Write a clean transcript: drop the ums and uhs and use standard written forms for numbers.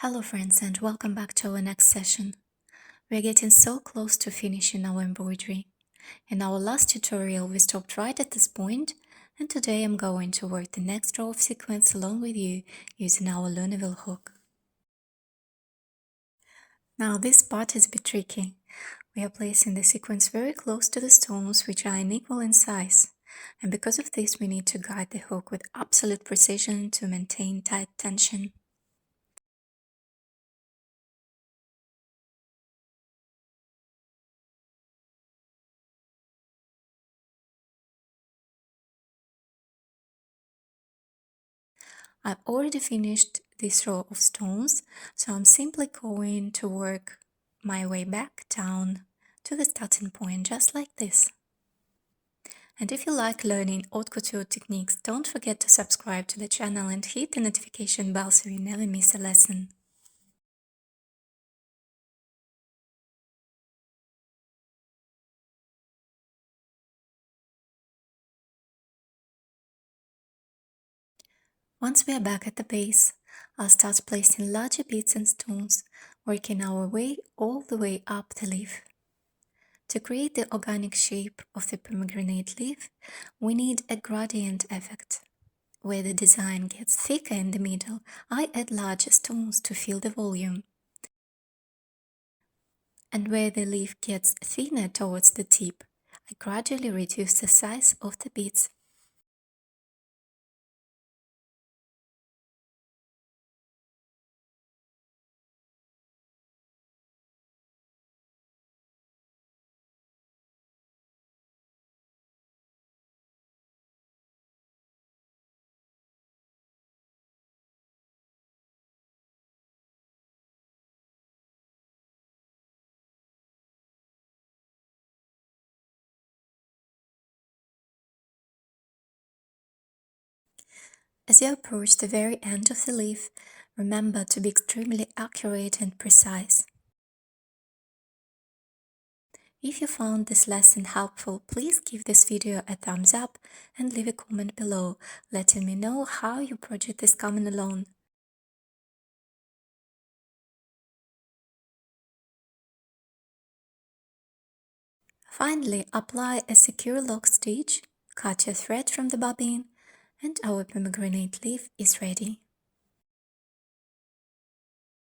Hello friends and welcome back to our next session. We are getting so close to finishing our embroidery. In our last tutorial we stopped right at this point, and today I'm going to work the next row of sequins along with you using our Luneville hook. Now this part is a bit tricky. We are placing the sequins very close to the stones, which are unequal in size, and because of this we need to guide the hook with absolute precision to maintain tight tension. I've already finished this row of stones, so I'm simply going to work my way back down to the starting point, just like this. And if you like learning haute couture techniques, don't forget to subscribe to the channel and hit the notification bell so you never miss a lesson. Once we are back at the base, I'll start placing larger beads and stones, working our way all the way up the leaf. To create the organic shape of the pomegranate leaf, we need a gradient effect. Where the design gets thicker in the middle, I add larger stones to fill the volume. And where the leaf gets thinner towards the tip, I gradually reduce the size of the beads. As you approach the very end of the leaf, remember to be extremely accurate and precise. If you found this lesson helpful, please give this video a thumbs up and leave a comment below, letting me know how your project is coming along. Finally, apply a secure lock stitch, cut your thread from the bobbin, and our pomegranate leaf is ready.